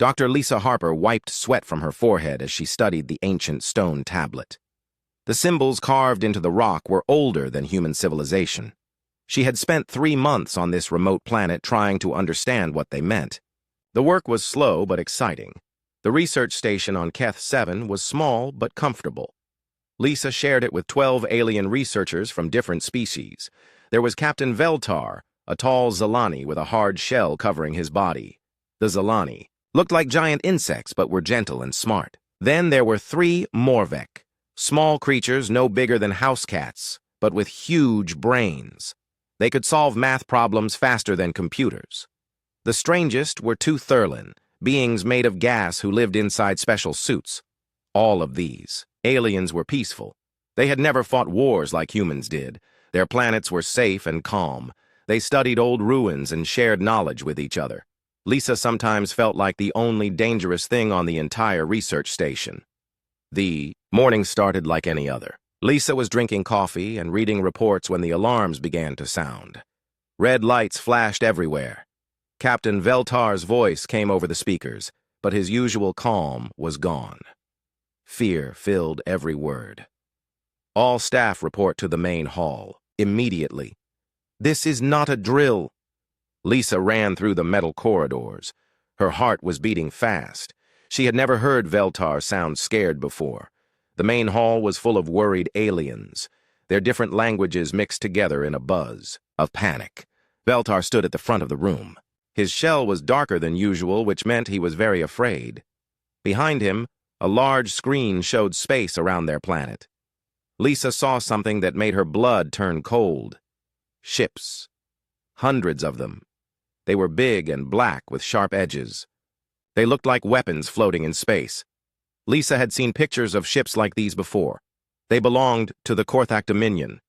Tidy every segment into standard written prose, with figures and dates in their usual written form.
Dr. Lisa Harper wiped sweat from her forehead as she studied the ancient stone tablet. The symbols carved into the rock were older than human civilization. She had spent 3 months on this remote planet trying to understand what they meant. The work was slow but exciting. The research station on Keth 7 was small but comfortable. Lisa shared it with 12 alien researchers from different species. There was Captain Veltar, a tall Zalani with a hard shell covering his body. The Zalani looked like giant insects but were gentle and smart. Then there were 3 Morvek, small creatures no bigger than house cats, but with huge brains. They could solve math problems faster than computers. The strangest were 2 Thurlin, beings made of gas who lived inside special suits. All of these aliens were peaceful. They had never fought wars like humans did. Their planets were safe and calm. They studied old ruins and shared knowledge with each other. Lisa sometimes felt like the only dangerous thing on the entire research station. The morning started like any other. Lisa was drinking coffee and reading reports when the alarms began to sound. Red lights flashed everywhere. Captain Veltar's voice came over the speakers, but his usual calm was gone. Fear filled every word. All staff report to the main hall, immediately. This is not a drill. Lisa ran through the metal corridors. Her heart was beating fast. She had never heard Veltar sound scared before. The main hall was full of worried aliens, their different languages mixed together in a buzz of panic. Veltar stood at the front of the room. His shell was darker than usual, which meant he was very afraid. Behind him, a large screen showed space around their planet. Lisa saw something that made her blood turn cold. Ships. Hundreds of them. They were big and black with sharp edges. They looked like weapons floating in space. Lisa had seen pictures of ships like these before. They belonged to the Korthak Dominion.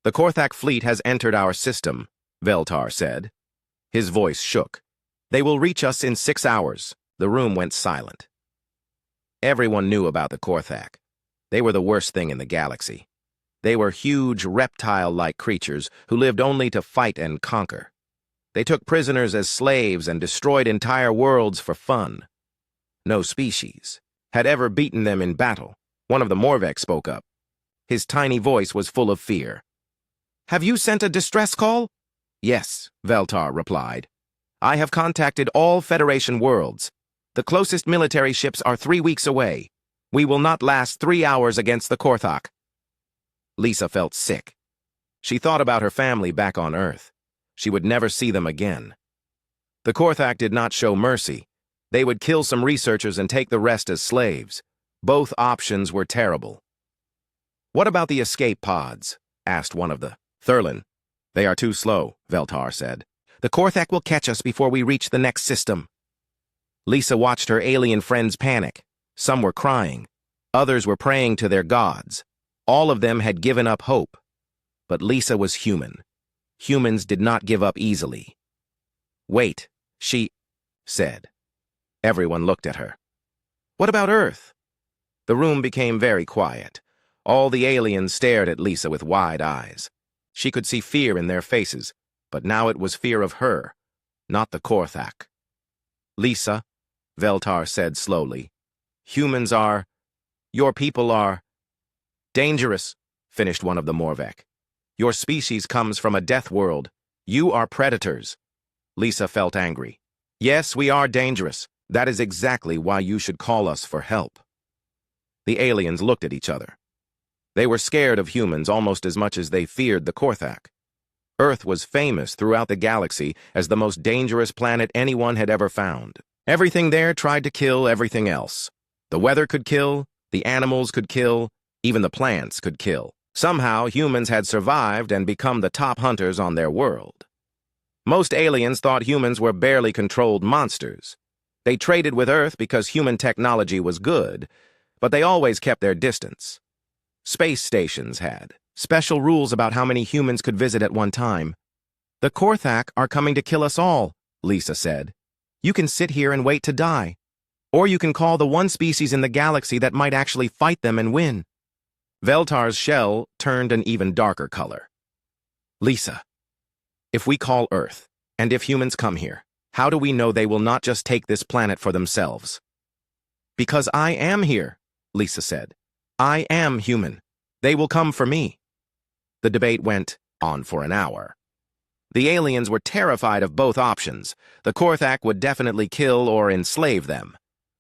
The Korthak fleet has entered our system, Veltar said. His voice shook. They will reach us in 6 hours. The room went silent. Everyone knew about the Korthak. They were the worst thing in the galaxy. They were huge reptile-like creatures who lived only to fight and conquer. They took prisoners as slaves and destroyed entire worlds for fun. No species had ever beaten them in battle. One of the Morvek spoke up. His tiny voice was full of fear. Have you sent a distress call? Yes, Veltar replied. I have contacted all Federation worlds. The closest military ships are 3 weeks away. We will not last 3 hours against the Korthak. Lisa felt sick. She thought about her family back on Earth. She would never see them again. The Korthak did not show mercy. They would kill some researchers and take the rest as slaves. Both options were terrible. What about the escape pods? Asked one of the Thurlin. They are too slow, Veltar said. The Korthak will catch us before we reach the next system. Lisa watched her alien friends panic. Some were crying. Others were praying to their gods. All of them had given up hope. But Lisa was human. Humans did not give up easily. Wait, she said. Everyone looked at her. What about Earth? The room became very quiet. All the aliens stared at Lisa with wide eyes. She could see fear in their faces, but now it was fear of her, not the Korthak. Lisa, Veltar said slowly, humans are, your people are, dangerous, finished one of the Morvek. Your species comes from a death world. You are predators. Lisa felt angry. Yes, we are dangerous. That is exactly why you should call us for help. The aliens looked at each other. They were scared of humans almost as much as they feared the Korthak. Earth was famous throughout the galaxy as the most dangerous planet anyone had ever found. Everything there tried to kill everything else. The weather could kill, the animals could kill, even the plants could kill. Somehow, humans had survived and become the top hunters on their world. Most aliens thought humans were barely controlled monsters. They traded with Earth because human technology was good, but they always kept their distance. Space stations had special rules about how many humans could visit at one time. The Korthak are coming to kill us all, Lisa said. You can sit here and wait to die. Or you can call the one species in the galaxy that might actually fight them and win. Veltar's shell turned an even darker color. Lisa, if we call Earth, and if humans come here, How do we know they will not just take this planet for themselves? Because I am here, Lisa said. I am human. They will come for me. The debate went on for an hour. The aliens were terrified of both options. The Korthak would definitely kill or enslave them.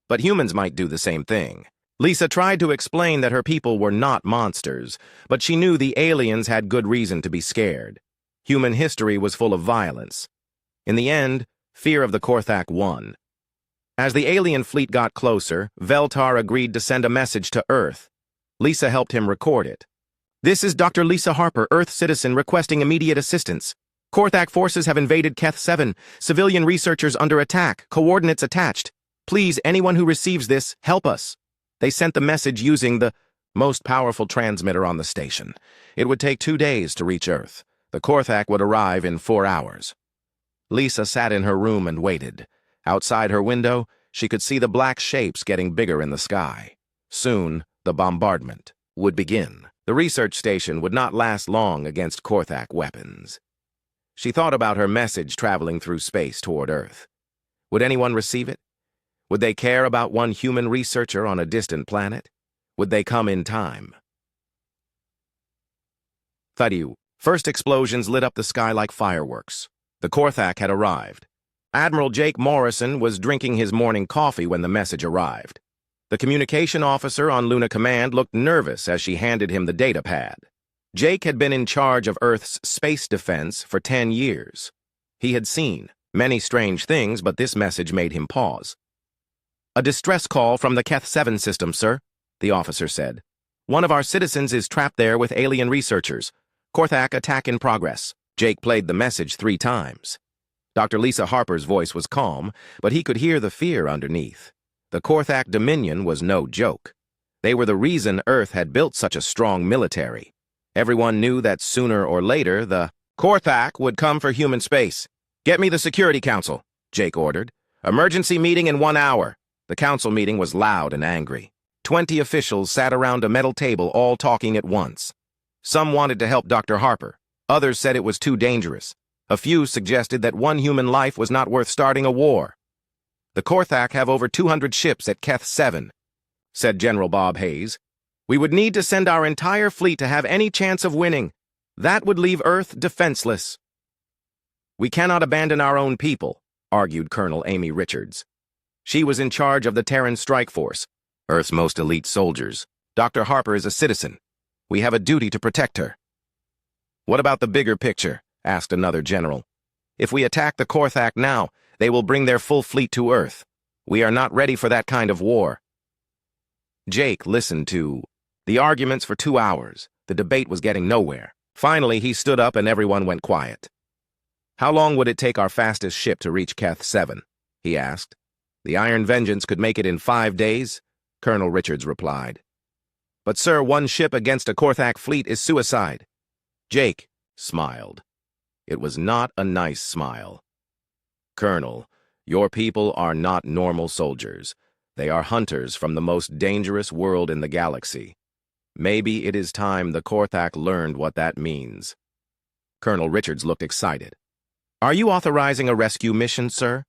But humans might do the same thing. Lisa tried to explain that her people were not monsters, but she knew the aliens had good reason to be scared. Human history was full of violence. In the end, fear of the Korthak won. As the alien fleet got closer, Veltar agreed to send a message to Earth. Lisa helped him record it. This is Dr. Lisa Harper, Earth citizen, requesting immediate assistance. Korthak forces have invaded Keth 7. Civilian researchers under attack. Coordinates attached. Please, anyone who receives this, help us. They sent the message using the most powerful transmitter on the station. It would take 2 days to reach Earth. The Korthak would arrive in 4 hours. Lisa sat in her room and waited. Outside her window, she could see the black shapes getting bigger in the sky. Soon, the bombardment would begin. The research station would not last long against Korthak weapons. She thought about her message traveling through space toward Earth. Would anyone receive it? Would they care about one human researcher on a distant planet? Would they come in time? Thadiu. First explosions lit up the sky like fireworks. The Korthak had arrived. Admiral Jake Morrison was drinking his morning coffee when the message arrived. The communication officer on Luna Command looked nervous as she handed him the data pad. Jake had been in charge of Earth's space defense for 10 years. He had seen many strange things, but this message made him pause. A distress call from the Keth 7 system, sir, the officer said. One of our citizens is trapped there with alien researchers. Korthak attack in progress. Jake played the message 3 times. Dr. Lisa Harper's voice was calm, but he could hear the fear underneath. The Korthak Dominion was no joke. They were the reason Earth had built such a strong military. Everyone knew that sooner or later the Korthak would come for human space. Get me the Security Council, Jake ordered. Emergency meeting in 1 hour. The council meeting was loud and angry. 20 officials sat around a metal table, all talking at once. Some wanted to help Dr. Harper. Others said it was too dangerous. A few suggested that one human life was not worth starting a war. The Korthak have over 200 ships at Keth 7, said General Bob Hayes. We would need to send our entire fleet to have any chance of winning. That would leave Earth defenseless. We cannot abandon our own people, argued Colonel Amy Richards. She was in charge of the Terran Strike Force, Earth's most elite soldiers. Dr. Harper is a citizen. We have a duty to protect her. What about the bigger picture? Asked another general. If we attack the Korthak now, they will bring their full fleet to Earth. We are not ready for that kind of war. Jake listened to the arguments for 2 hours. The debate was getting nowhere. Finally, he stood up and everyone went quiet. How long would it take our fastest ship to reach Keth 7? He asked. The Iron Vengeance could make it in 5 days, Colonel Richards replied. But sir, one ship against a Korthak fleet is suicide. Jake smiled. It was not a nice smile. Colonel, your people are not normal soldiers. They are hunters from the most dangerous world in the galaxy. Maybe it is time the Korthak learned what that means. Colonel Richards looked excited. Are you authorizing a rescue mission, sir?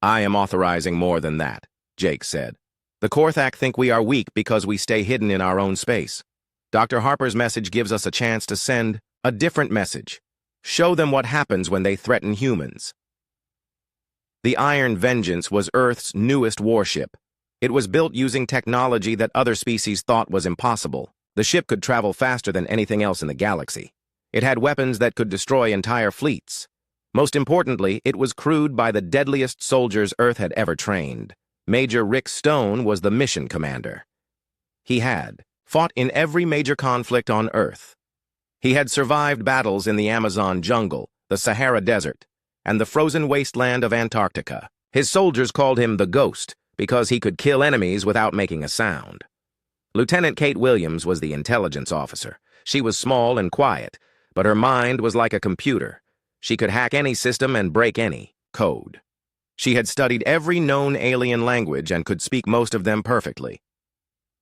I am authorizing more than that, Jake said. The Korthak think we are weak because we stay hidden in our own space. Dr. Harper's message gives us a chance to send a different message. Show them what happens when they threaten humans. The Iron Vengeance was Earth's newest warship. It was built using technology that other species thought was impossible. The ship could travel faster than anything else in the galaxy. It had weapons that could destroy entire fleets. Most importantly, it was crewed by the deadliest soldiers Earth had ever trained. Major Rick Stone was the mission commander. He had fought in every major conflict on Earth. He had survived battles in the Amazon jungle, the Sahara Desert, and the frozen wasteland of Antarctica. His soldiers called him the Ghost because he could kill enemies without making a sound. Lieutenant Kate Williams was the intelligence officer. She was small and quiet, but her mind was like a computer. She could hack any system and break any code. She had studied every known alien language and could speak most of them perfectly.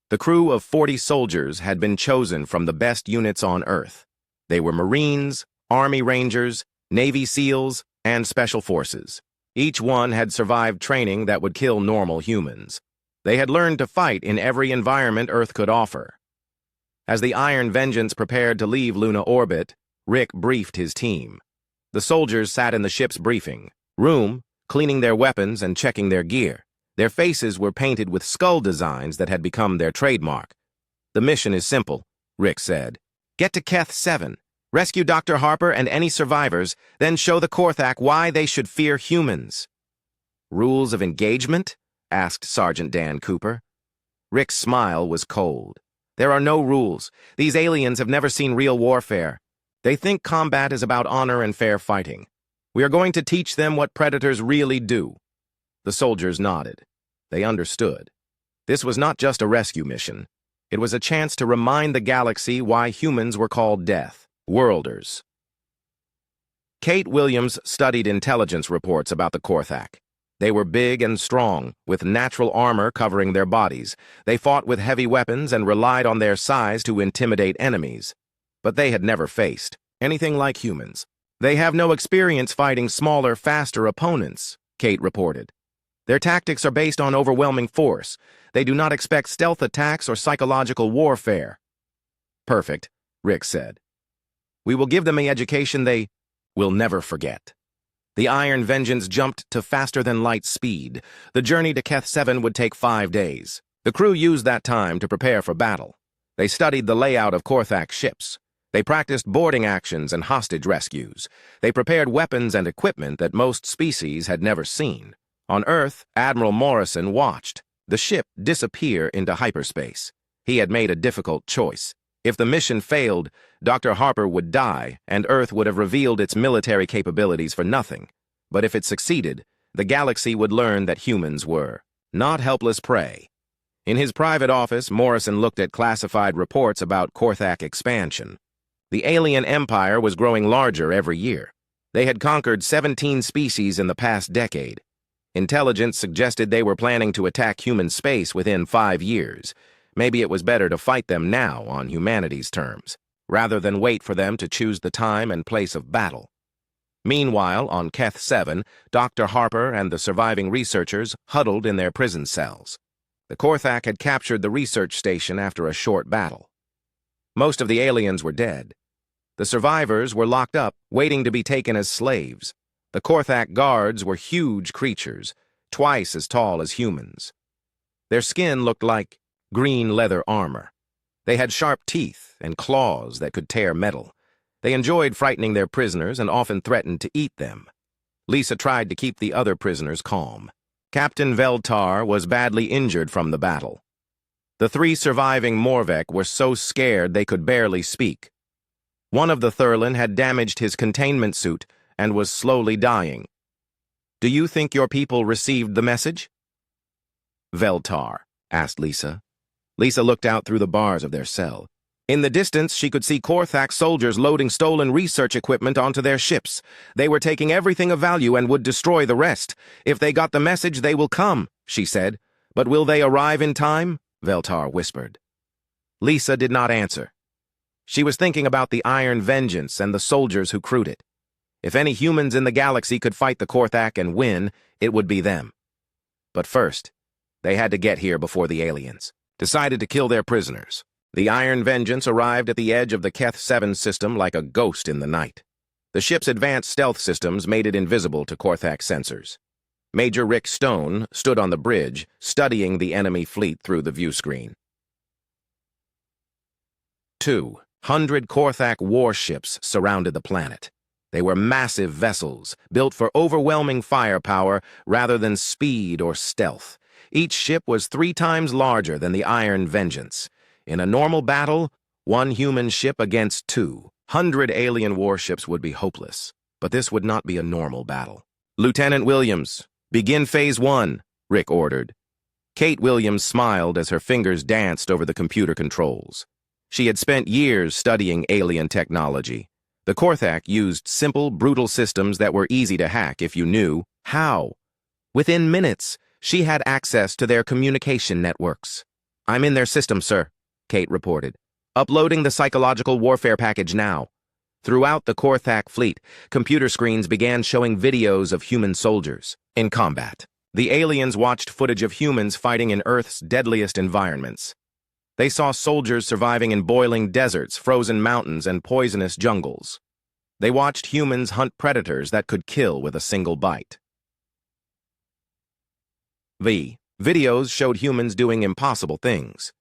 The crew of 40 soldiers had been chosen from the best units on Earth. They were Marines, Army Rangers, Navy SEALs, and Special Forces. Each one had survived training that would kill normal humans. They had learned to fight in every environment Earth could offer. As the Iron Vengeance prepared to leave Luna orbit, Rick briefed his team. The soldiers sat in the ship's briefing room, cleaning their weapons and checking their gear. Their faces were painted with skull designs that had become their trademark. "The mission is simple," Rick said. "Get to Keth 7, rescue Dr. Harper and any survivors, then show the Korthak why they should fear humans." "Rules of engagement?" asked Sergeant Dan Cooper. Rick's smile was cold. "There are no rules. These aliens have never seen real warfare. They think combat is about honor and fair fighting. We are going to teach them what predators really do." The soldiers nodded. They understood. This was not just a rescue mission. It was a chance to remind the galaxy why humans were called Deathworlders. Kate Williams studied intelligence reports about the Korthak. They were big and strong, with natural armor covering their bodies. They fought with heavy weapons and relied on their size to intimidate enemies. But they had never faced anything like humans. "They have no experience fighting smaller, faster opponents," Kate reported. "Their tactics are based on overwhelming force. They do not expect stealth attacks or psychological warfare." "Perfect," Rick said. "We will give them an education they will never forget." The Iron Vengeance jumped to faster-than-light speed. The journey to Keth 7 would take 5 days. The crew used that time to prepare for battle. They studied the layout of Korthak ships. They practiced boarding actions and hostage rescues. They prepared weapons and equipment that most species had never seen. On Earth, Admiral Morrison watched the ship disappear into hyperspace. He had made a difficult choice. If the mission failed, Dr. Harper would die, and Earth would have revealed its military capabilities for nothing. But if it succeeded, the galaxy would learn that humans were not helpless prey. In his private office, Morrison looked at classified reports about Korthak expansion. The alien empire was growing larger every year. They had conquered 17 species in the past decade. Intelligence suggested they were planning to attack human space within 5 years. Maybe it was better to fight them now on humanity's terms, rather than wait for them to choose the time and place of battle. Meanwhile, on Keth 7, Dr. Harper and the surviving researchers huddled in their prison cells. The Korthak had captured the research station after a short battle. Most of the aliens were dead. The survivors were locked up, waiting to be taken as slaves. The Korthak guards were huge creatures, twice as tall as humans. Their skin looked like green leather armor. They had sharp teeth and claws that could tear metal. They enjoyed frightening their prisoners and often threatened to eat them. Lisa tried to keep the other prisoners calm. Captain Veltar was badly injured from the battle. The 3 surviving Morvek were so scared they could barely speak. One of the Thurlin had damaged his containment suit and was slowly dying. "Do you think your people received the message?" "Veltar?" asked Lisa. Lisa looked out through the bars of their cell. In the distance, she could see Korthak soldiers loading stolen research equipment onto their ships. They were taking everything of value and would destroy the rest. "If they got the message, they will come," she said. "But will they arrive in time?" Veltar whispered. Lisa did not answer. She was thinking about the Iron Vengeance and the soldiers who crewed it. If any humans in the galaxy could fight the Korthak and win, it would be them. But first, they had to get here before the aliens decided to kill their prisoners. The Iron Vengeance arrived at the edge of the Keth 7 system like a ghost in the night. The ship's advanced stealth systems made it invisible to Korthak sensors. Major Rick Stone stood on the bridge, studying the enemy fleet through the viewscreen. 200 Korthak warships surrounded the planet. They were massive vessels, built for overwhelming firepower rather than speed or stealth. Each ship was 3 times larger than the Iron Vengeance. In a normal battle, 1 human ship against 200 alien warships would be hopeless. But this would not be a normal battle. "Lieutenant Williams, begin Phase 1, Rick ordered. Kate Williams smiled as her fingers danced over the computer controls. She had spent years studying alien technology. The Korthak used simple, brutal systems that were easy to hack if you knew how. Within minutes, she had access to their communication networks. "I'm in their system, sir," Kate reported. "Uploading the psychological warfare package now." Throughout the Korthak fleet, computer screens began showing videos of human soldiers. In combat, the aliens watched footage of humans fighting in Earth's deadliest environments. They saw soldiers surviving in boiling deserts, frozen mountains, and poisonous jungles. They watched humans hunt predators that could kill with a single bite. The videos showed humans doing impossible things.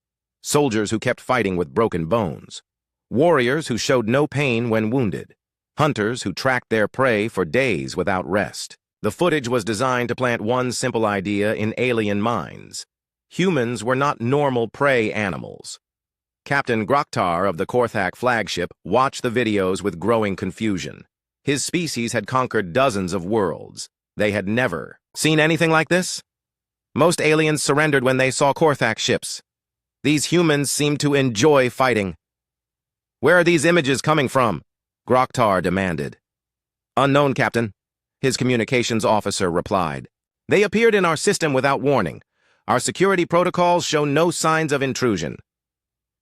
Soldiers who kept fighting with broken bones. Warriors who showed no pain when wounded. Hunters who tracked their prey for days without rest. The footage was designed to plant one simple idea in alien minds. Humans were not normal prey animals. Captain Groktar of the Korthak flagship watched the videos with growing confusion. His species had conquered dozens of worlds. They had never seen anything like this. Most aliens surrendered when they saw Korthak ships. These humans seemed to enjoy fighting. "Where are these images coming from?" Groktar demanded. "Unknown, Captain," his communications officer replied. "They appeared in our system without warning. Our security protocols show no signs of intrusion."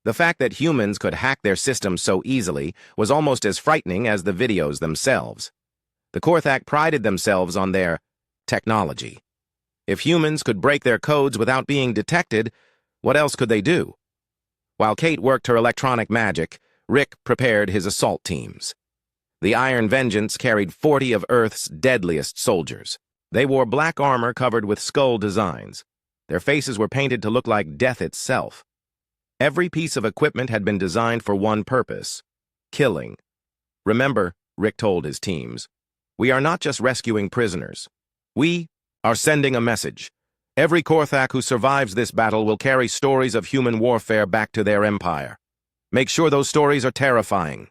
The fact that humans could hack their systems so easily was almost as frightening as the videos themselves. The Korthak prided themselves on their technology. If humans could break their codes without being detected, what else could they do? While Kate worked her electronic magic, Rick prepared his assault teams. The Iron Vengeance carried 40 of Earth's deadliest soldiers. They wore black armor covered with skull designs. Their faces were painted to look like death itself. Every piece of equipment had been designed for one purpose: killing. "Remember," Rick told his teams, "we are not just rescuing prisoners. We are sending a message. Every Korthak who survives this battle will carry stories of human warfare back to their empire. Make sure those stories are terrifying."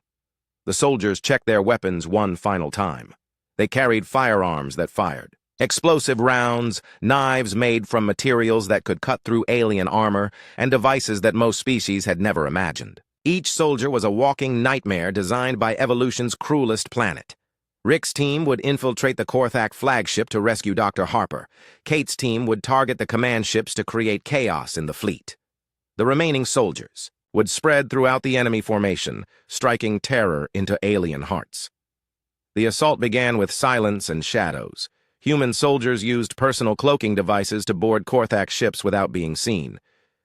The soldiers checked their weapons one final time. They carried firearms that fired. Explosive rounds, knives made from materials that could cut through alien armor, and devices that most species had never imagined. Each soldier was a walking nightmare designed by evolution's cruelest planet. Rick's team would infiltrate the Korthak flagship to rescue Dr. Harper. Kate's team would target the command ships to create chaos in the fleet. The remaining soldiers would spread throughout the enemy formation, striking terror into alien hearts. The assault began with silence and shadows. Human soldiers used personal cloaking devices to board Korthak ships without being seen.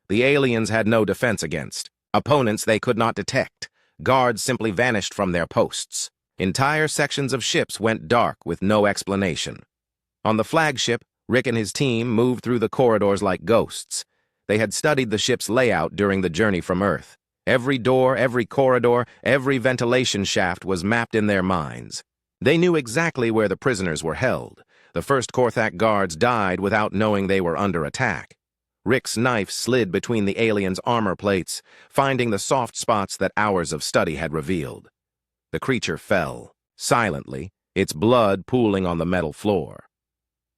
The aliens had no defense against opponents they could not detect. Guards simply vanished from their posts. Entire sections of ships went dark with no explanation. On the flagship, Rick and his team moved through the corridors like ghosts. They had studied the ship's layout during the journey from Earth. Every door, every corridor, every ventilation shaft was mapped in their minds. They knew exactly where the prisoners were held. The first Korthak guards died without knowing they were under attack. Rick's knife slid between the aliens' armor plates, finding the soft spots that hours of study had revealed. The creature fell, silently, its blood pooling on the metal floor.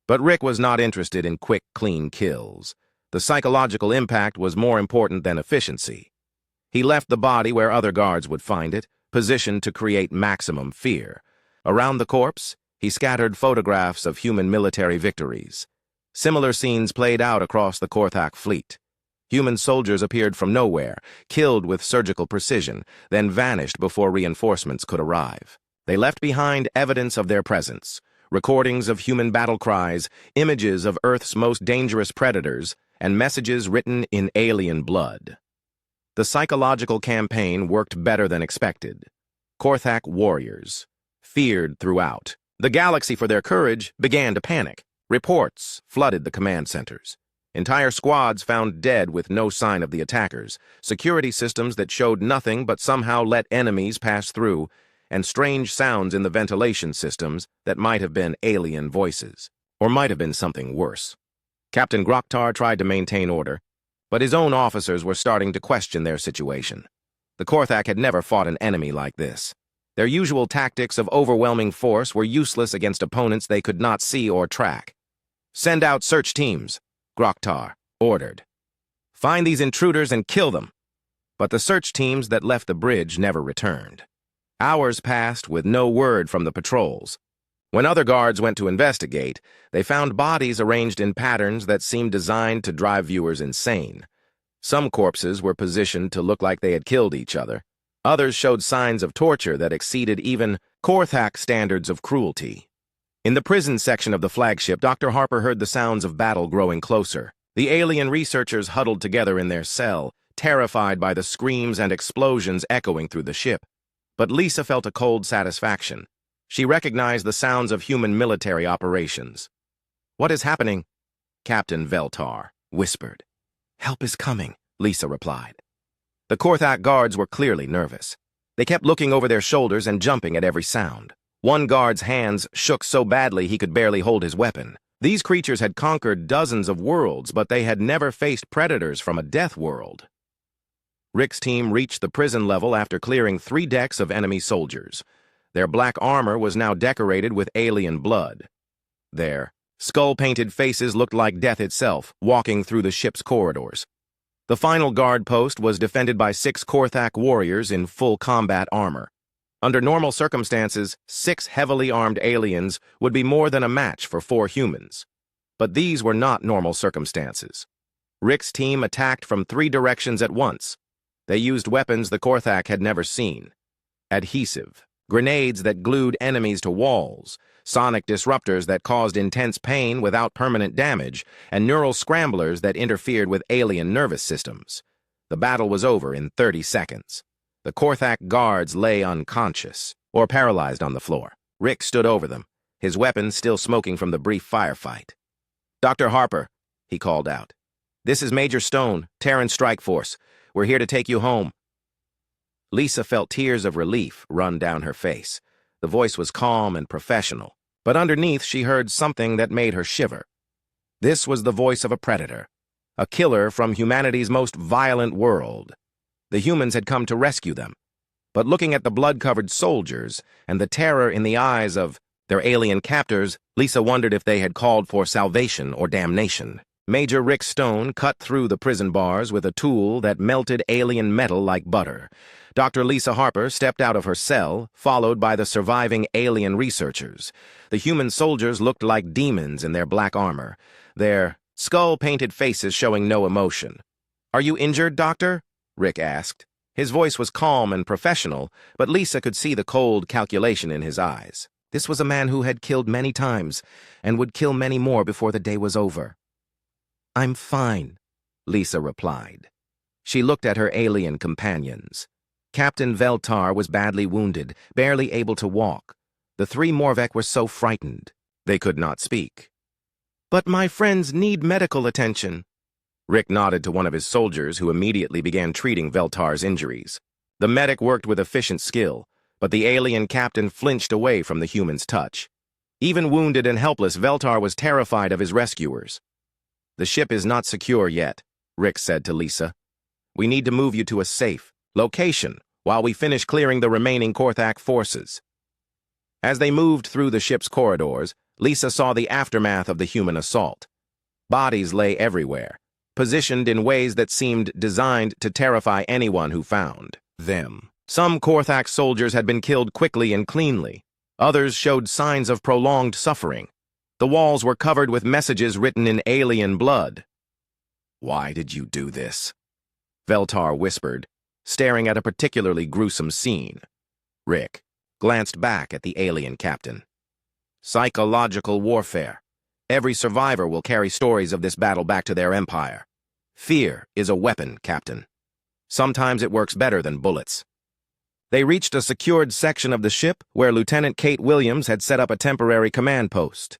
But Rick was not interested in quick, clean kills. The psychological impact was more important than efficiency. He left the body where other guards would find it, positioned to create maximum fear. Around the corpse, he scattered photographs of human military victories. Similar scenes played out across the Korthak fleet. Human soldiers appeared from nowhere, killed with surgical precision, then vanished before reinforcements could arrive. They left behind evidence of their presence, recordings of human battle cries, images of Earth's most dangerous predators, and messages written in alien blood. The psychological campaign worked better than expected. Korthak warriors, feared throughout the galaxy for their courage, began to panic. Reports flooded the command centers. Entire squads found dead with no sign of the attackers, security systems that showed nothing but somehow let enemies pass through, and strange sounds in the ventilation systems that might have been alien voices, or might have been something worse. Captain Groktar tried to maintain order, but his own officers were starting to question their situation. The Korthak had never fought an enemy like this. Their usual tactics of overwhelming force were useless against opponents they could not see or track. "Send out search teams," Groktar ordered. "Find these intruders and kill them." But the search teams that left the bridge never returned. Hours passed with no word from the patrols. When other guards went to investigate, they found bodies arranged in patterns that seemed designed to drive viewers insane. Some corpses were positioned to look like they had killed each other. Others showed signs of torture that exceeded even Korthak standards of cruelty. In the prison section of the flagship, Dr. Harper heard the sounds of battle growing closer. The alien researchers huddled together in their cell, terrified by the screams and explosions echoing through the ship. But Lisa felt a cold satisfaction. She recognized the sounds of human military operations. "What is happening?" Captain Veltar whispered. "Help is coming," Lisa replied. The Korthak guards were clearly nervous. They kept looking over their shoulders and jumping at every sound. One guard's hands shook so badly he could barely hold his weapon. These creatures had conquered dozens of worlds, but they had never faced predators from a death world. Rick's team reached the prison level after clearing 3 decks of enemy soldiers. Their black armor was now decorated with alien blood. Their skull-painted faces looked like death itself, walking through the ship's corridors. The final guard post was defended by 6 Korthak warriors in full combat armor. Under normal circumstances, 6 heavily armed aliens would be more than a match for 4 humans. But these were not normal circumstances. Rick's team attacked from 3 directions at once. They used weapons the Korthak had never seen. Adhesive, grenades that glued enemies to walls, sonic disruptors that caused intense pain without permanent damage, and neural scramblers that interfered with alien nervous systems. The battle was over in 30 seconds. The Korthak guards lay unconscious, or paralyzed on the floor. Rick stood over them, his weapon still smoking from the brief firefight. "Dr. Harper," he called out. "This is Major Stone, Terran Strike Force. We're here to take you home." Lisa felt tears of relief run down her face. The voice was calm and professional, but underneath she heard something that made her shiver. This was the voice of a predator, a killer from humanity's most violent world. The humans had come to rescue them. But looking at the blood-covered soldiers and the terror in the eyes of their alien captors, Lisa wondered if they had called for salvation or damnation. Major Rick Stone cut through the prison bars with a tool that melted alien metal like butter. Dr. Lisa Harper stepped out of her cell, followed by the surviving alien researchers. The human soldiers looked like demons in their black armor, their skull-painted faces showing no emotion. "Are you injured, Doctor?" Rick asked. His voice was calm and professional, but Lisa could see the cold calculation in his eyes. This was a man who had killed many times, and would kill many more before the day was over. "I'm fine," Lisa replied. She looked at her alien companions. Captain Veltar was badly wounded, barely able to walk. The 3 Morvek were so frightened, they could not speak. "But my friends need medical attention." Rick nodded to one of his soldiers, who immediately began treating Veltar's injuries. The medic worked with efficient skill, but the alien captain flinched away from the human's touch. Even wounded and helpless, Veltar was terrified of his rescuers. "The ship is not secure yet," Rick said to Lisa. "We need to move you to a safe location while we finish clearing the remaining Korthak forces." As they moved through the ship's corridors, Lisa saw the aftermath of the human assault. Bodies lay everywhere, positioned in ways that seemed designed to terrify anyone who found them. Some Korthak soldiers had been killed quickly and cleanly. Others showed signs of prolonged suffering. The walls were covered with messages written in alien blood. "Why did you do this?" Veltar whispered, staring at a particularly gruesome scene. Rick glanced back at the alien captain. "Psychological warfare. Every survivor will carry stories of this battle back to their empire. Fear is a weapon, Captain. Sometimes it works better than bullets." They reached a secured section of the ship where Lieutenant Kate Williams had set up a temporary command post.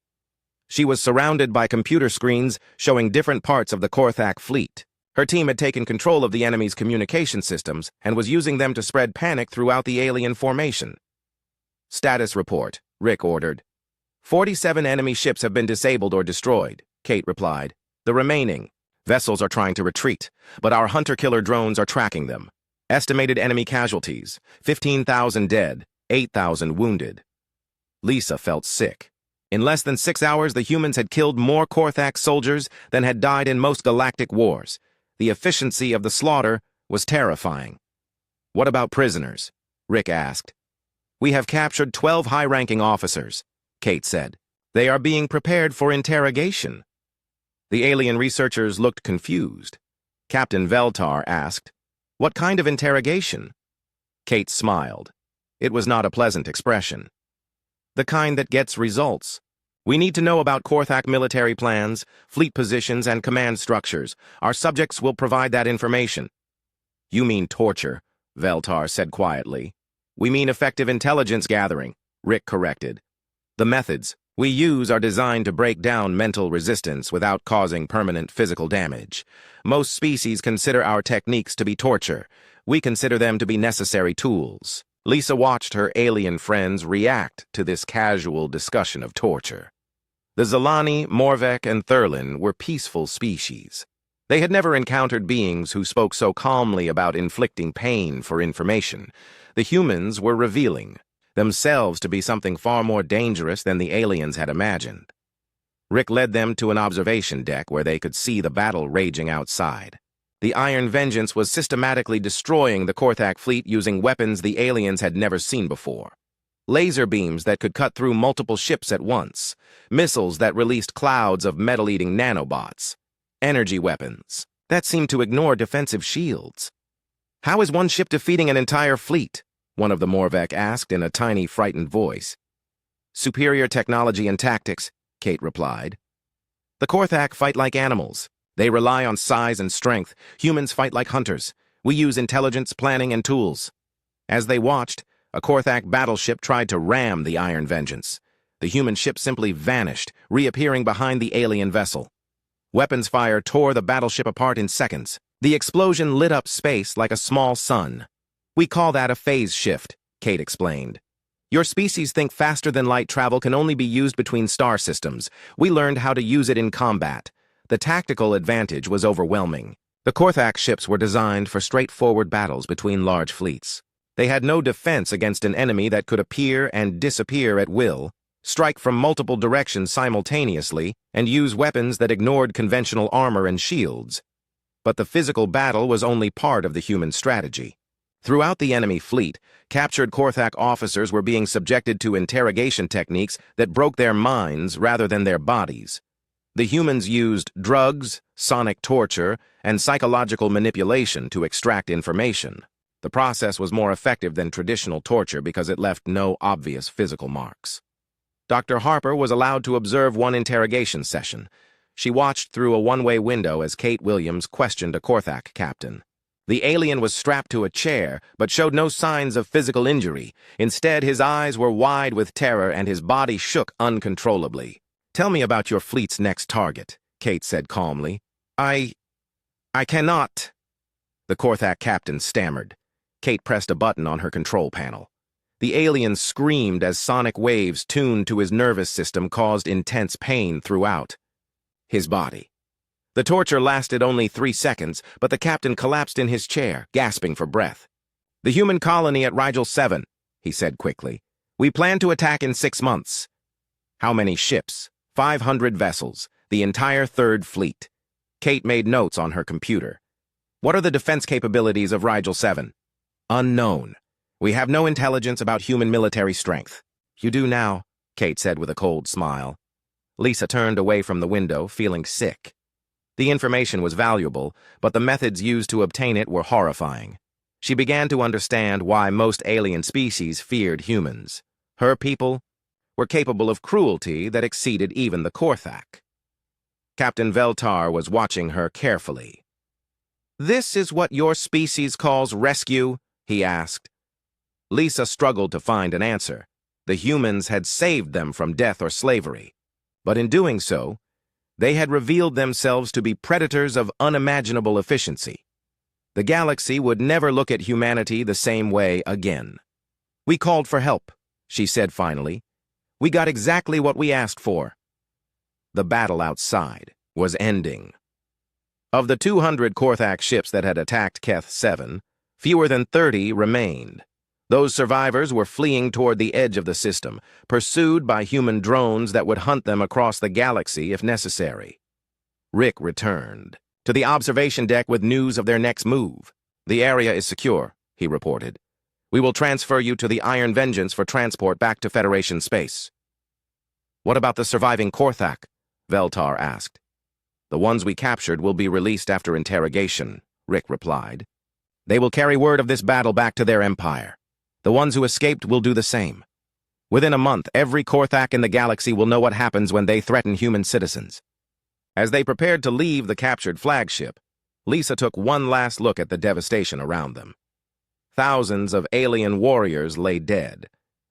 She was surrounded by computer screens showing different parts of the Korthak fleet. Her team had taken control of the enemy's communication systems and was using them to spread panic throughout the alien formation. "Status report," Rick ordered. 47 enemy ships have been disabled or destroyed," Kate replied. "The remaining vessels are trying to retreat, but our hunter-killer drones are tracking them. Estimated enemy casualties, 15,000 dead, 8,000 wounded." Lisa felt sick. In less than 6 hours, the humans had killed more Korthak soldiers than had died in most galactic wars. The efficiency of the slaughter was terrifying. "What about prisoners?" Rick asked. "We have captured 12 high-ranking officers," Kate said. "They are being prepared for interrogation." The alien researchers looked confused. Captain Veltar asked, "What kind of interrogation?" Kate smiled. It was not a pleasant expression. "The kind that gets results. We need to know about Korthak military plans, fleet positions, and command structures. Our subjects will provide that information. You mean torture, Veltar said quietly. We mean effective intelligence gathering, Rick corrected. The methods we use are designed to break down mental resistance without causing permanent physical damage. Most species consider our techniques to be torture. We consider them to be necessary tools. Lisa watched her alien friends react to this casual discussion of torture. The Zalani, Morvek, and Thurlin were peaceful species. They had never encountered beings who spoke so calmly about inflicting pain for information. The humans were revealing themselves to be something far more dangerous than the aliens had imagined. Rick led them to an observation deck where they could see the battle raging outside. The Iron Vengeance was systematically destroying the Korthak fleet using weapons the aliens had never seen before. Laser beams that could cut through multiple ships at once, missiles that released clouds of metal-eating nanobots, energy weapons that seemed to ignore defensive shields. How is one ship defeating an entire fleet? One of the Morvek asked in a tiny, frightened voice. Superior technology and tactics, Kate replied. The Korthak fight like animals. They rely on size and strength. Humans fight like hunters. We use intelligence, planning, and tools. As they watched, a Korthak battleship tried to ram the Iron Vengeance. The human ship simply vanished, reappearing behind the alien vessel. Weapons fire tore the battleship apart in seconds. The explosion lit up space like a small sun. We call that a phase shift, Kate explained. Your species think faster-than-light travel can only be used between star systems. We learned how to use it in combat. The tactical advantage was overwhelming. The Korthak ships were designed for straightforward battles between large fleets. They had no defense against an enemy that could appear and disappear at will, strike from multiple directions simultaneously, and use weapons that ignored conventional armor and shields. But the physical battle was only part of the human strategy. Throughout the enemy fleet, captured Korthak officers were being subjected to interrogation techniques that broke their minds rather than their bodies. The humans used drugs, sonic torture, and psychological manipulation to extract information. The process was more effective than traditional torture because it left no obvious physical marks. Dr. Harper was allowed to observe one interrogation session. She watched through a one-way window as Kate Williams questioned a Korthak captain. The alien was strapped to a chair, but showed no signs of physical injury. Instead, his eyes were wide with terror and his body shook uncontrollably. Tell me about your fleet's next target, Kate said calmly. I cannot. The Korthak captain stammered. Kate pressed a button on her control panel. The alien screamed as sonic waves tuned to his nervous system caused intense pain throughout his body. The torture lasted only 3 seconds, but the captain collapsed in his chair, gasping for breath. The human colony at Rigel 7, he said quickly. We plan to attack in 6 months. How many ships? 500 vessels, the entire Third Fleet. Kate made notes on her computer. What are the defense capabilities of Rigel 7? Unknown. We have no intelligence about human military strength. You do now, Kate said with a cold smile. Lisa turned away from the window, feeling sick. The information was valuable, but the methods used to obtain it were horrifying. She began to understand why most alien species feared humans. Her people were capable of cruelty that exceeded even the Korthak. Captain Veltar was watching her carefully. "This is what your species calls rescue?" he asked. Lisa struggled to find an answer. The humans had saved them from death or slavery. But in doing so, they had revealed themselves to be predators of unimaginable efficiency. The galaxy would never look at humanity the same way again. "We called for help," she said finally. "We got exactly what we asked for." The battle outside was ending. Of the 200 Korthak ships that had attacked Keth 7, fewer than 30 remained. Those survivors were fleeing toward the edge of the system, pursued by human drones that would hunt them across the galaxy if necessary. Rick returned to the observation deck with news of their next move. "The area is secure," he reported. "We will transfer you to the Iron Vengeance for transport back to Federation space." "What about the surviving Korthak?" Veltar asked. "The ones we captured will be released after interrogation," Rick replied. "They will carry word of this battle back to their empire. The ones who escaped will do the same." Within a month, every Korthak in the galaxy will know what happens when they threaten human citizens. As they prepared to leave the captured flagship, Lisa took one last look at the devastation around them. Thousands of alien warriors lay dead.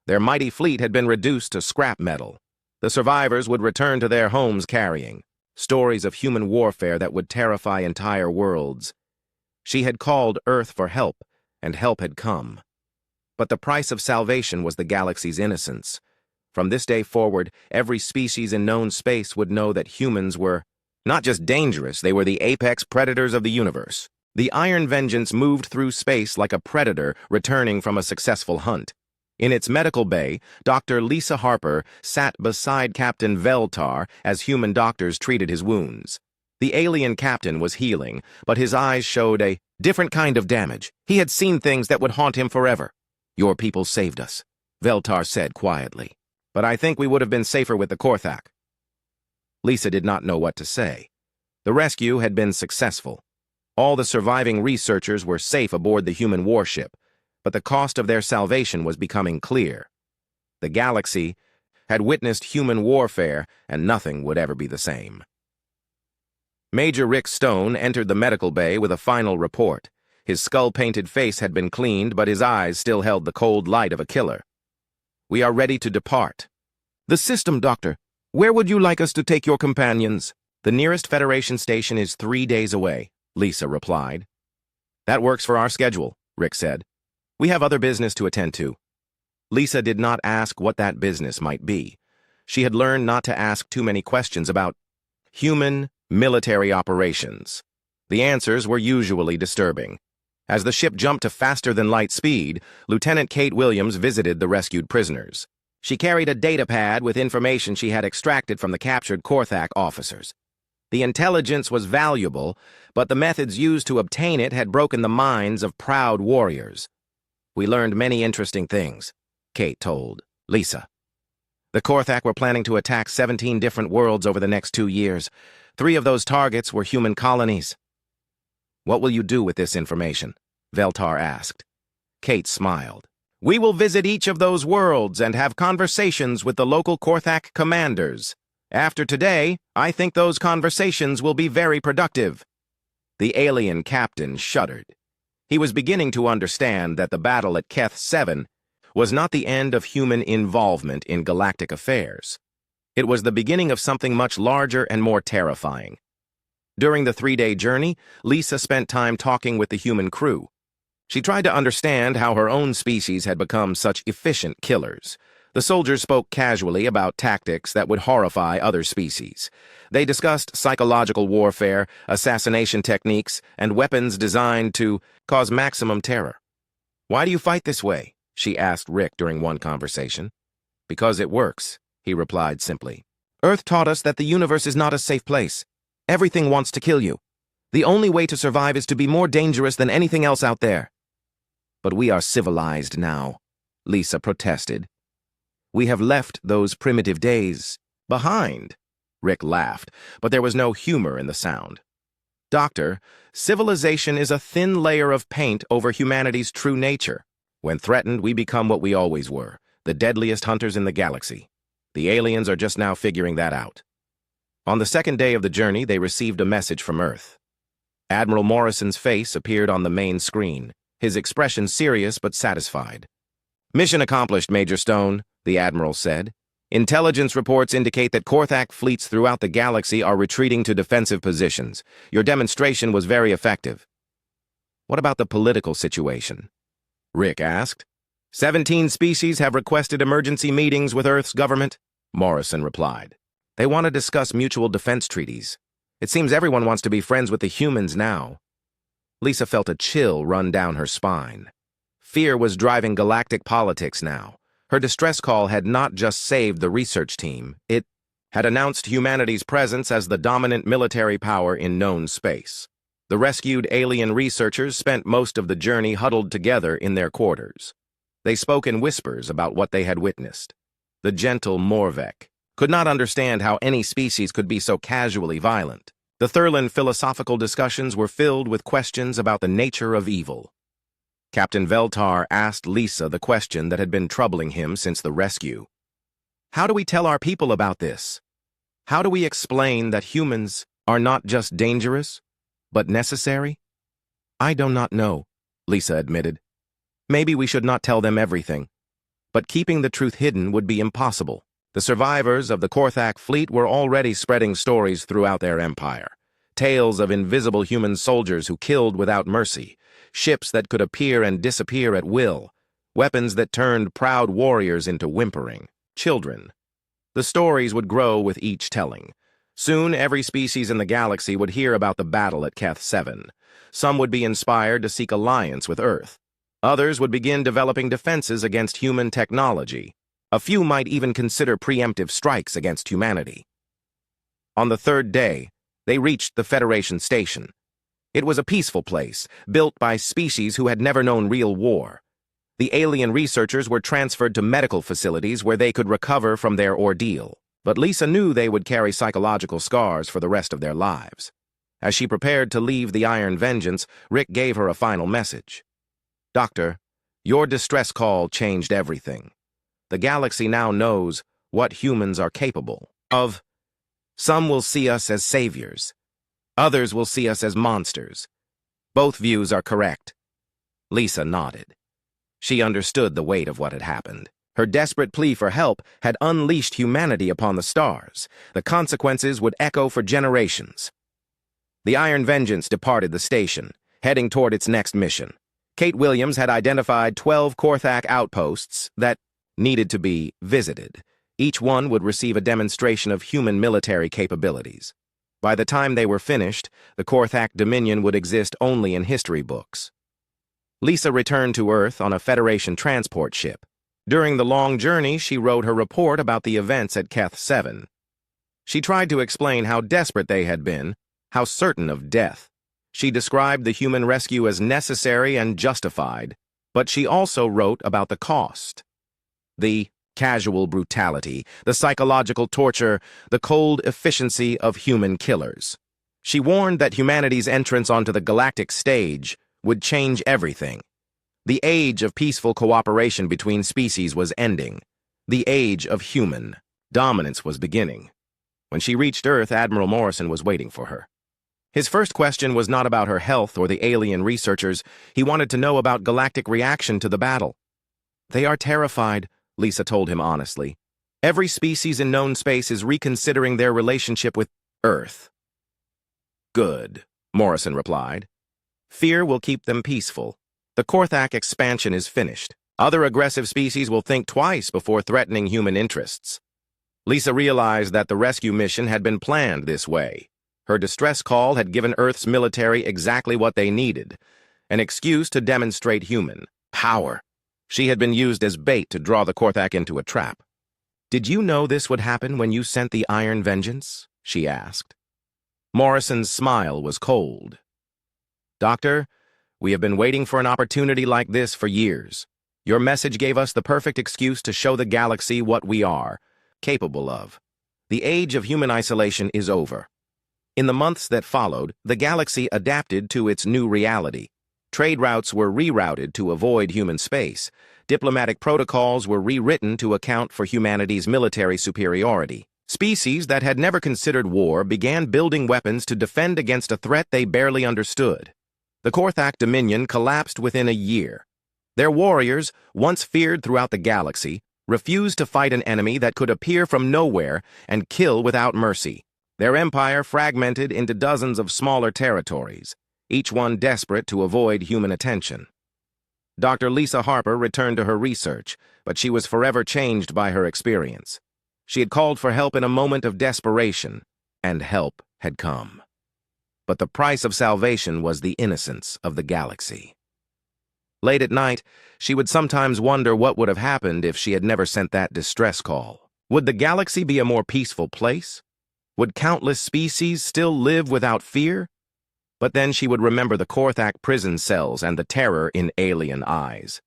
Their mighty fleet had been reduced to scrap metal. The survivors would return to their homes carrying stories of human warfare that would terrify entire worlds. She had called Earth for help, and help had come. But the price of salvation was the galaxy's innocence. From this day forward, every species in known space would know that humans were not just dangerous, they were the apex predators of the universe. The Iron Vengeance moved through space like a predator returning from a successful hunt. In its medical bay, Dr. Lisa Harper sat beside Captain Veltar as human doctors treated his wounds. The alien captain was healing, but his eyes showed a different kind of damage. He had seen things that would haunt him forever. "Your people saved us," Veltar said quietly. "But I think we would have been safer with the Korthak." Lisa did not know what to say. The rescue had been successful. All the surviving researchers were safe aboard the human warship, but the cost of their salvation was becoming clear. The galaxy had witnessed human warfare, and nothing would ever be the same. Major Rick Stone entered the medical bay with a final report. His skull-painted face had been cleaned, but his eyes still held the cold light of a killer. "We are ready to depart." "The system, Doctor. Where would you like us to take your companions?" "The nearest Federation station is 3 days away," Lisa replied. "That works for our schedule," Rick said. "We have other business to attend to." Lisa did not ask what that business might be. She had learned not to ask too many questions about human military operations. The answers were usually disturbing. As the ship jumped to faster-than-light speed, Lieutenant Kate Williams visited the rescued prisoners. She carried a data pad with information she had extracted from the captured Korthak officers. The intelligence was valuable, but the methods used to obtain it had broken the minds of proud warriors. "We learned many interesting things," Kate told Lisa. "The Korthak were planning to attack 17 different worlds over the next 2 years. 3 of those targets were human colonies." "What will you do with this information?" Veltar asked. Kate smiled. "We will visit each of those worlds and have conversations with the local Korthak commanders. After today, I think those conversations will be very productive." The alien captain shuddered. He was beginning to understand that the battle at Keth 7 was not the end of human involvement in galactic affairs. It was the beginning of something much larger and more terrifying. During the 3-day journey, Lisa spent time talking with the human crew. She tried to understand how her own species had become such efficient killers. The soldiers spoke casually about tactics that would horrify other species. They discussed psychological warfare, assassination techniques, and weapons designed to cause maximum terror. "Why do you fight this way?" she asked Rick during one conversation. "Because it works," he replied simply. "Earth taught us that the universe is not a safe place. Everything wants to kill you. The only way to survive is to be more dangerous than anything else out there." "But we are civilized now," Lisa protested. "We have left those primitive days behind." Rick laughed, but there was no humor in the sound. "Doctor, civilization is a thin layer of paint over humanity's true nature. When threatened, we become what we always were, the deadliest hunters in the galaxy. The aliens are just now figuring that out." On the 2nd day of the journey, they received a message from Earth. Admiral Morrison's face appeared on the main screen, his expression serious but satisfied. "Mission accomplished, Major Stone," the Admiral said. "Intelligence reports indicate that Korthak fleets throughout the galaxy are retreating to defensive positions. Your demonstration was very effective." "What about the political situation?" Rick asked. 17 species have requested emergency meetings with Earth's government," Morrison replied. "They want to discuss mutual defense treaties. It seems everyone wants to be friends with the humans now." Lisa felt a chill run down her spine. Fear was driving galactic politics now. Her distress call had not just saved the research team, it had announced humanity's presence as the dominant military power in known space. The rescued alien researchers spent most of the journey huddled together in their quarters. They spoke in whispers about what they had witnessed. The gentle Morvek could not understand how any species could be so casually violent. The Thurlan philosophical discussions were filled with questions about the nature of evil. Captain Veltar asked Lisa the question that had been troubling him since the rescue. How do we tell our people about this? How do we explain that humans are not just dangerous, but necessary? I do not know, Lisa admitted. Maybe we should not tell them everything. But keeping the truth hidden would be impossible. The survivors of the Korthak fleet were already spreading stories throughout their empire. Tales of invisible human soldiers who killed without mercy, ships that could appear and disappear at will, weapons that turned proud warriors into whimpering children. The stories would grow with each telling. Soon, every species in the galaxy would hear about the battle at Keth 7. Some would be inspired to seek alliance with Earth. Others would begin developing defenses against human technology. A few might even consider preemptive strikes against humanity. On the third day, they reached the Federation station. It was a peaceful place, built by species who had never known real war. The alien researchers were transferred to medical facilities where they could recover from their ordeal. But Lisa knew they would carry psychological scars for the rest of their lives. As she prepared to leave the Iron Vengeance, Rick gave her a final message. Doctor, your distress call changed everything. The galaxy now knows what humans are capable of. Some will see us as saviors. Others will see us as monsters. Both views are correct. Lisa nodded. She understood the weight of what had happened. Her desperate plea for help had unleashed humanity upon the stars. The consequences would echo for generations. The Iron Vengeance departed the station, heading toward its next mission. Kate Williams had identified 12 Korthak outposts that needed to be visited. Each one would receive a demonstration of human military capabilities. By the time they were finished, the Korthak Dominion would exist only in history books. Lisa returned to Earth on a Federation transport ship. During the long journey, she wrote her report about the events at Keth 7. She tried to explain how desperate they had been, how certain of death. She described the human rescue as necessary and justified, but she also wrote about the cost. The casual brutality, the psychological torture, the cold efficiency of human killers. She warned that humanity's entrance onto the galactic stage would change everything. The age of peaceful cooperation between species was ending. The age of human dominance was beginning. When she reached Earth, Admiral Morrison was waiting for her. His first question was not about her health or the alien researchers. He wanted to know about galactic reaction to the battle. They are terrified, Lisa told him honestly. Every species in known space is reconsidering their relationship with Earth. Good, Morrison replied. Fear will keep them peaceful. The Korthak expansion is finished. Other aggressive species will think twice before threatening human interests. Lisa realized that the rescue mission had been planned this way. Her distress call had given Earth's military exactly what they needed, an excuse to demonstrate human power. She had been used as bait to draw the Korthak into a trap. Did you know this would happen when you sent the Iron Vengeance? She asked. Morrison's smile was cold. Doctor, we have been waiting for an opportunity like this for years. Your message gave us the perfect excuse to show the galaxy what we are capable of. The age of human isolation is over. In the months that followed, the galaxy adapted to its new reality. Trade routes were rerouted to avoid human space. Diplomatic protocols were rewritten to account for humanity's military superiority. Species that had never considered war began building weapons to defend against a threat they barely understood. The Korthak Dominion collapsed within a year. Their warriors, once feared throughout the galaxy, refused to fight an enemy that could appear from nowhere and kill without mercy. Their empire fragmented into dozens of smaller territories, each one desperate to avoid human attention. Dr. Lisa Harper returned to her research, but she was forever changed by her experience. She had called for help in a moment of desperation, and help had come. But the price of salvation was the innocence of the galaxy. Late at night, she would sometimes wonder what would have happened if she had never sent that distress call. Would the galaxy be a more peaceful place? Would countless species still live without fear? But then she would remember the Korthak prison cells and the terror in alien eyes.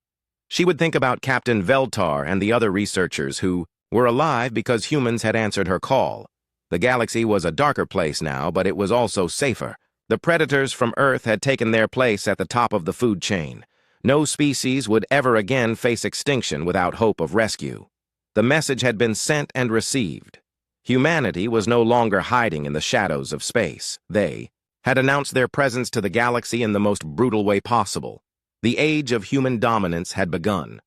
She would think about Captain Veltar and the other researchers who were alive because humans had answered her call. The galaxy was a darker place now, but it was also safer. The predators from Earth had taken their place at the top of the food chain. No species would ever again face extinction without hope of rescue. The message had been sent and received. Humanity was no longer hiding in the shadows of space. They had announced their presence to the galaxy in the most brutal way possible. The age of human dominance had begun.